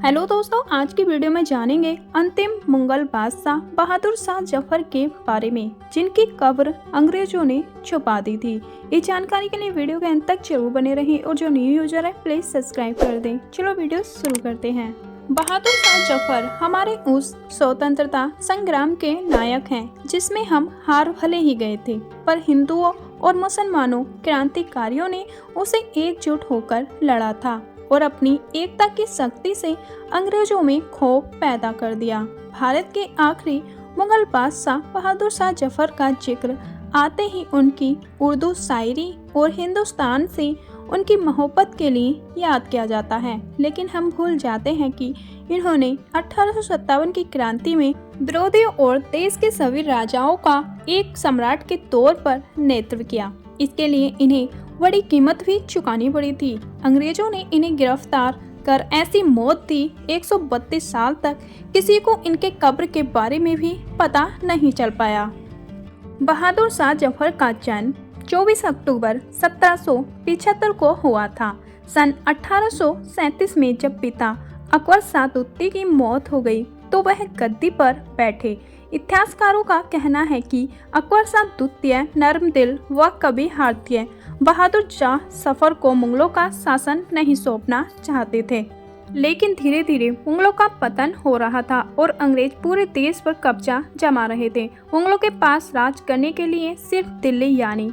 Hello दोस्तों, आज की वीडियो में जानेंगे अंतिम मुगल बादशाह बहादुर शाह जफर के बारे में, जिनकी कब्र अंग्रेजों ने छुपा दी थी। इस जानकारी के लिए वीडियो के अंत तक जरूर बने रहें और जो न्यू यूजर है प्लीज सब्सक्राइब कर दें। चलो वीडियो शुरू करते हैं। बहादुर शाह जफर हमारे उस स्वतंत्रता संग्राम के नायक हैं जिसमें हम हार भले ही गए थे, पर हिंदुओं और मुसलमानों क्रांतिकारियों ने उसे एकजुट होकर लड़ा था और अपनी एकता की शक्ति से अंग्रेजों में खौफ पैदा कर दिया। भारत के आखिरी मुगल बादशाह बहादुर शाह जफर का जिक्र आते ही उनकी उर्दू शायरी और हिंदुस्तान से उनकी मोहब्बत के लिए याद किया जाता है, लेकिन हम भूल जाते हैं कि इन्होंने 1857 की क्रांति में विरोधियों और देश के सभी राजाओं का एक सम्राट के तौर पर नेतृत्व किया। इसके लिए इन्हें बड़ी कीमत भी चुकानी पड़ी थी। अंग्रेजों ने इन्हें गिरफ्तार कर ऐसी मौत दी 132 साल तक किसी को इनके कब्र के बारे में भी पता नहीं चल पाया। बहादुर शाह जफर का जन्म 24 अक्टूबर 1775 को हुआ था। सन 1837 में जब पिता अकबर शाह दुत्ती की मौत हो गई तो वह गद्दी पर बैठे। इतिहासकारों का कहना है कि अकबर शाह द्वितीय नर्म दिल व कभी हारतीय बहादुर शाह जफर को मुगलों का शासन नहीं सौंपना चाहते थे, लेकिन धीरे धीरे मुगलों का पतन हो रहा था और अंग्रेज पूरे देश पर कब्जा जमा रहे थे। मुगलों के पास राज करने के लिए सिर्फ दिल्ली यानी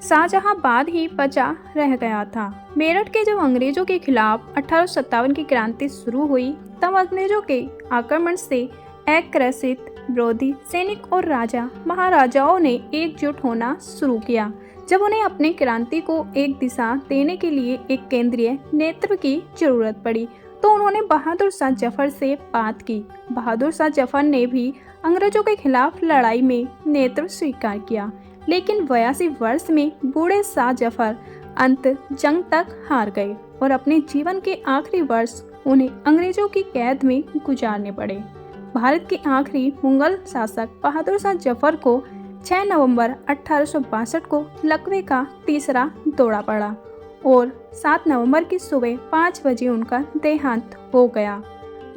शाहजहांबाद ही बचा रह गया था। मेरठ के जब अंग्रेजों के खिलाफ 1857 की क्रांति शुरू हुई तब अंग्रेजों के आक्रमण से आक्रोशित विरोधी सैनिक और राजा महाराजाओं ने एकजुट होना शुरू किया। जब उन्हें अपनी क्रांति को एक दिशा देने के लिए एक केंद्रीय नेतृत्व की जरूरत पड़ी तो उन्होंने बहादुर शाह जफर से बात की। बहादुर शाह जफर ने भी अंग्रेजों के खिलाफ लड़ाई में नेतृत्व स्वीकार किया, लेकिन 82 वर्ष में बूढ़े शाह जफर अंत जंग तक हार गए और अपने जीवन के आखिरी वर्ष उन्हें अंग्रेजों की कैद में गुजारने पड़े। भारत के आखिरी मुगल शासक बहादुर शाह जफर को 6 नवंबर 1862 को लकवे का तीसरा दौरा पड़ा और 7 नवंबर की सुबह 5 बजे उनका देहांत हो गया।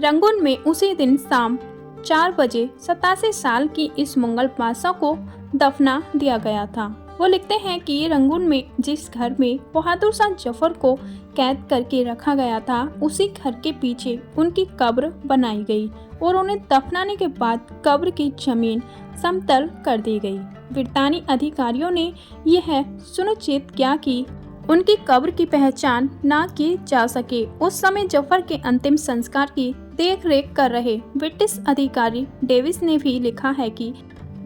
रंगून में उसी दिन शाम 4 बजे 87 साल की इस मुगल बादशाह को दफना दिया गया था। वो लिखते हैं कि रंगून में जिस घर में बहादुर शाह जफर को कैद करके रखा गया था उसी घर के पीछे उनकी कब्र बनाई गई और उन्हें दफनाने के बाद कब्र की जमीन समतल कर दी गई। ब्रितानी अधिकारियों ने यह सुनिश्चित किया कि उनकी कब्र की पहचान न की जा सके। उस समय जफर के अंतिम संस्कार की देखरेख कर रहे ब्रिटिश अधिकारी डेविस ने भी लिखा है कि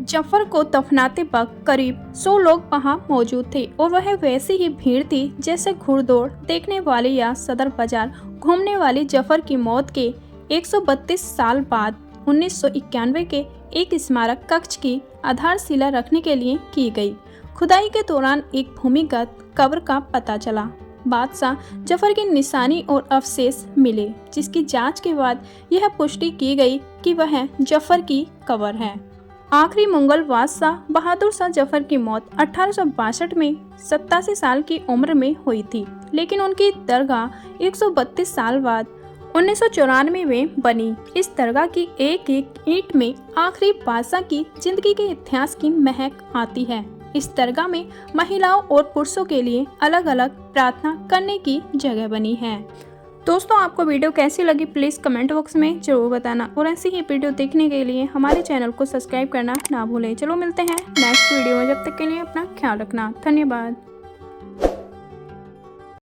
जफर को दफनाते वक्त करीब 100 लोग वहां मौजूद थे और वह वैसी ही भीड़ थी जैसे घुड़दौड़ देखने वाले या सदर बाजार घूमने वाली। जफर की मौत के 132 साल बाद 1991 के एक स्मारक कक्ष की आधारशिला रखने के लिए की गई खुदाई के दौरान एक भूमिगत कब्र का पता चला। बादशाह जफर की निशानी और अवशेष मिले, जिसकी जांच के बाद यह पुष्टि की गई कि वह जफर की कब्र है। आखिरी मुगल बादशाह बहादुर शाह जफर की मौत 1862 में 87 साल की उम्र में हुई थी, लेकिन उनकी दरगाह 132 साल बाद 1994 में बनी। इस दरगाह की एक एक ईंट में आखिरी बादशाह की जिंदगी के इतिहास की महक आती है। इस दरगाह में महिलाओं और पुरुषों के लिए अलग अलग प्रार्थना करने की जगह बनी है। दोस्तों, आपको वीडियो कैसी लगी प्लीज़ कमेंट बॉक्स में जरूर बताना और ऐसी ही वीडियो देखने के लिए हमारे चैनल को सब्सक्राइब करना ना भूलें। चलो मिलते हैं नेक्स्ट वीडियो में, जब तक के लिए अपना ख्याल रखना। धन्यवाद।